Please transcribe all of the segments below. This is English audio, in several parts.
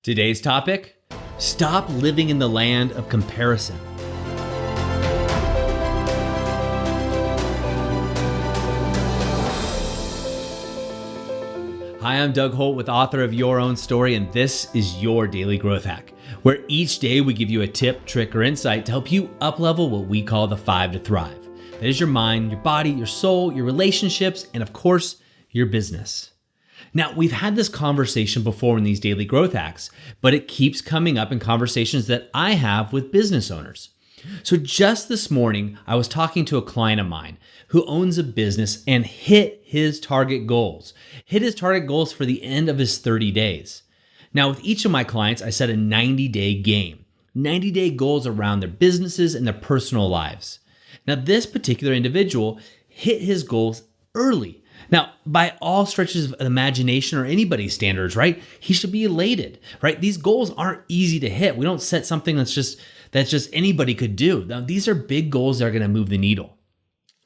Today's topic: stop living in the land of comparison. Hi, I'm Doug Holt, author of Your Own Story, and this is your Daily Growth Hack, where each day we give you a tip, trick, or insight to help you up-level what we call the 5 to Thrive. That is your mind, your body, your soul, your relationships, and of course, your business. Now, we've had this conversation before in these daily growth hacks, but it keeps coming up in conversations that I have with business owners. So just this morning, I was talking to a client of mine who owns a business and hit his target goals for the end of his 30 days. Now, with each of my clients, I set a 90-day game, 90-day goals around their businesses and their personal lives. Now, this particular individual hit his goals early. Now, by all stretches of imagination or anybody's standards, right? He should be elated, right? These goals aren't easy to hit. We don't set something that's just anybody could do. Now, these are big goals that are going to move the needle.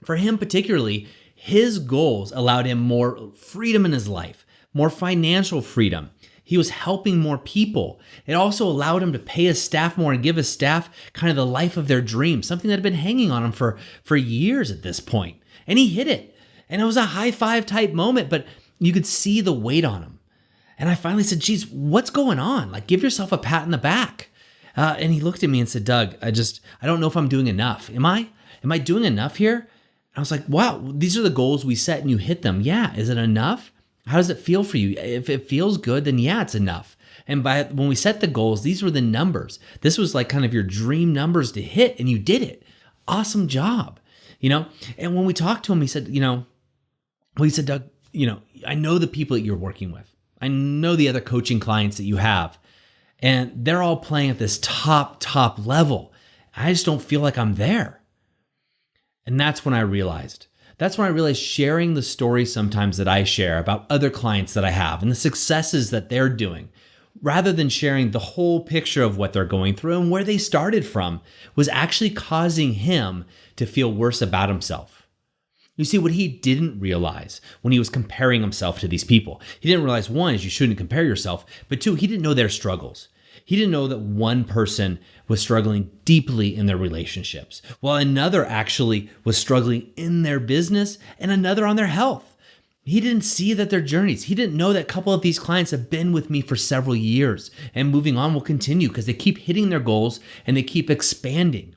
For him particularly, his goals allowed him more freedom in his life, more financial freedom. He was helping more people. It also allowed him to pay his staff more and give his staff kind of the life of their dreams, something that had been hanging on him for years at this point. And he hit it. And it was a high five type moment, but you could see the weight on him. And I finally said, geez, what's going on? Like, give yourself a pat in the back. And he looked at me and said, Doug, I don't know if I'm doing enough. Am I doing enough here? And I was like, wow, these are the goals we set and you hit them. Yeah. Is it enough? How does it feel for you? If it feels good, then yeah, it's enough. And when we set the goals, these were the numbers. This was like kind of your dream numbers to hit, and you did it. Awesome job. And when we talked to him, he said, Doug, I know the people that you're working with. I know the other coaching clients that you have, and they're all playing at this top level. I just don't feel like I'm there. And that's when I realized sharing the stories sometimes that I share about other clients that I have and the successes that they're doing, rather than sharing the whole picture of what they're going through and where they started from, was actually causing him to feel worse about himself. You see, what he didn't realize when he was comparing himself to these people, he didn't realize, one, is you shouldn't compare yourself, but two, he didn't know their struggles. He didn't know that one person was struggling deeply in their relationships, while another actually was struggling in their business and another on their health. He didn't see that their journeys. He didn't know that a couple of these clients have been with me for several years and moving on will continue because they keep hitting their goals and they keep expanding.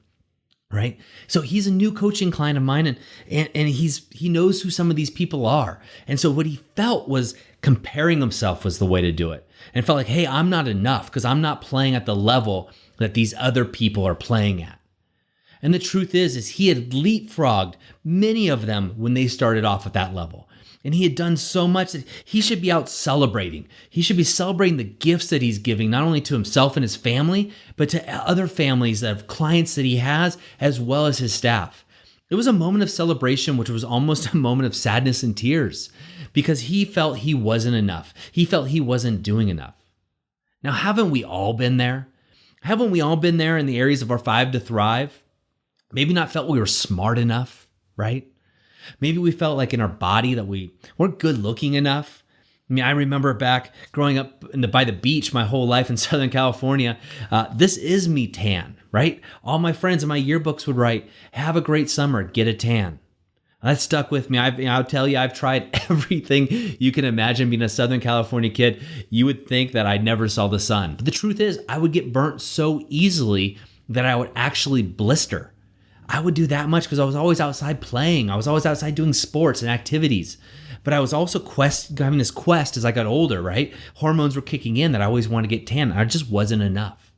Right? So he's a new coaching client of mine, and he knows who some of these people are. And so what he felt was comparing himself was the way to do it. And felt like, hey, I'm not enough because I'm not playing at the level that these other people are playing at. And the truth is he had leapfrogged many of them when they started off at that level. And he had done so much that he should be out celebrating. He should be celebrating the gifts that he's giving, not only to himself and his family, but to other families of clients that he has, as well as his staff. It was a moment of celebration, which was almost a moment of sadness and tears, because he felt he wasn't enough. He felt he wasn't doing enough. Now, haven't we all been there? Haven't we all been there in the areas of our 5 to Thrive? Maybe not felt we were smart enough, right? Maybe we felt like in our body that we weren't good looking enough. I remember back growing up by the beach my whole life in Southern California. This is me tan, right? All my friends in my yearbooks would write, have a great summer, get a tan. That stuck with me. I'll tell you, I've tried everything you can imagine being a Southern California kid. You would think that I never saw the sun. But the truth is, I would get burnt so easily that I would actually blister. I would do that much because I was always outside playing. I was always outside doing sports and activities. But I was also having this quest as I got older, right? Hormones were kicking in that I always wanted to get tan. I just wasn't enough.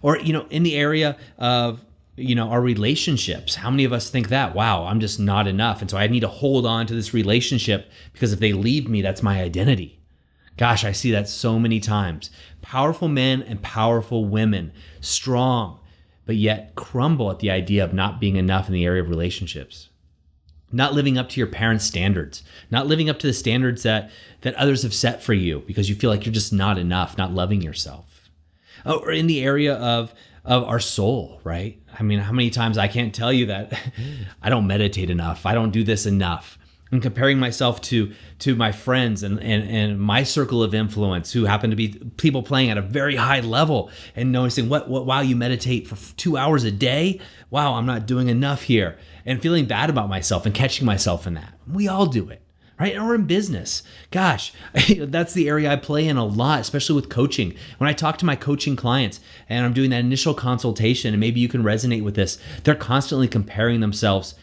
Or, in the area of, our relationships, how many of us think that, wow, I'm just not enough. And so I need to hold on to this relationship because if they leave me, that's my identity. Gosh, I see that so many times. Powerful men and powerful women, strong, but yet crumble at the idea of not being enough in the area of relationships. Not living up to your parents' standards, not living up to the standards that others have set for you because you feel like you're just not enough, not loving yourself. Or in the area of our soul, right? How many times I can't tell you that I don't meditate enough, I don't do this enough. I'm comparing myself to my friends and my circle of influence who happen to be people playing at a very high level, and noticing wow, you meditate for 2 hours a day. Wow, I'm not doing enough here, and feeling bad about myself and catching myself in that. We all do it. Right? Or in business. Gosh, that's the area I play in a lot, especially with coaching. When I talk to my coaching clients and I'm doing that initial consultation, and maybe you can resonate with this, they're constantly comparing themselves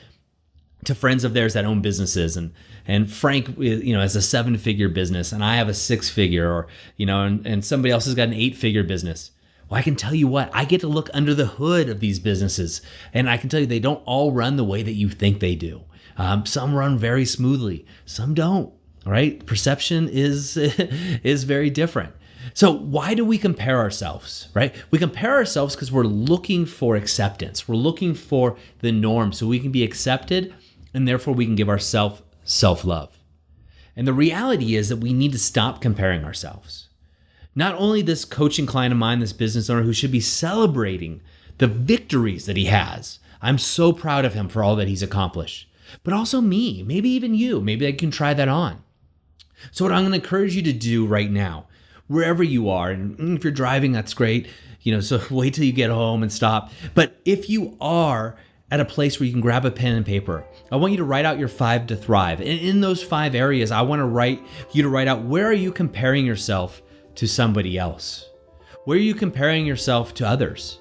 to friends of theirs that own businesses. And Frank, has a 7-figure business, and I have a 6-figure, or, and somebody else has got an 8-figure business. Well, I can tell you what, I get to look under the hood of these businesses, and I can tell you they don't all run the way that you think they do. Some run very smoothly, some don't, right? Perception is very different. So why do we compare ourselves, right? We compare ourselves because we're looking for acceptance. We're looking for the norm so we can be accepted, and therefore we can give ourselves self-love. And the reality is that we need to stop comparing ourselves. Not only this coaching client of mine, this business owner who should be celebrating the victories that he has. I'm so proud of him for all that he's accomplished. But also me, maybe even you, maybe I can try that on. So what I'm going to encourage you to do right now, wherever you are, and if you're driving, that's great, so wait till you get home and stop. But if you are at a place where you can grab a pen and paper, I want you to write out your 5 to thrive. And in those 5 areas, I want you to write out, where are you comparing yourself to somebody else? Where are you comparing yourself to others?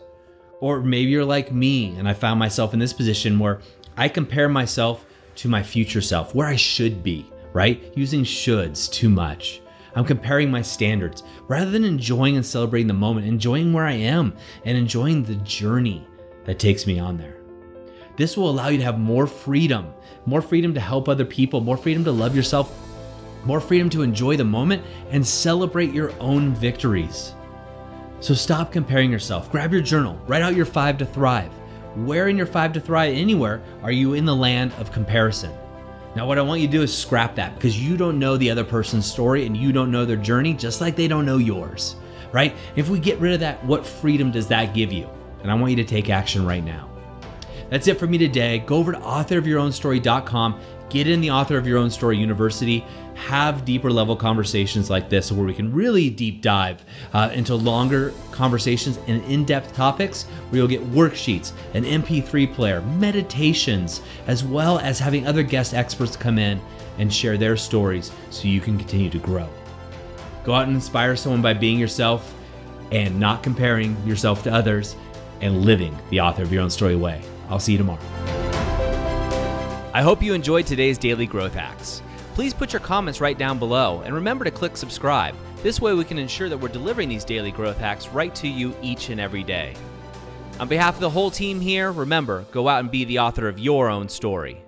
Or maybe you're like me, and I found myself in this position where I compare myself to my future self, where I should be, right? Using shoulds too much. I'm comparing my standards rather than enjoying and celebrating the moment, enjoying where I am and enjoying the journey that takes me on there. This will allow you to have more freedom to help other people, more freedom to love yourself, more freedom to enjoy the moment and celebrate your own victories. So stop comparing yourself. Grab your journal, write out your 5 to thrive. Where in your 5 to thrive, anywhere, are you in the land of comparison? Now, what I want you to do is scrap that, because you don't know the other person's story and you don't know their journey, just like they don't know yours, right? If we get rid of that, what freedom does that give you? And I want you to take action right now. That's it for me today. Go over to authorofyourownstory.com, get in the Author of Your Own Story University, have deeper level conversations like this where we can really deep dive into longer conversations and in-depth topics where you'll get worksheets, an MP3 player, meditations, as well as having other guest experts come in and share their stories so you can continue to grow. Go out and inspire someone by being yourself and not comparing yourself to others, and living the Author of Your Own Story way. I'll see you tomorrow. I hope you enjoyed today's Daily Growth Hacks. Please put your comments right down below, and remember to click subscribe. This way we can ensure that we're delivering these daily growth hacks right to you each and every day. On behalf of the whole team here, remember, go out and be the author of your own story.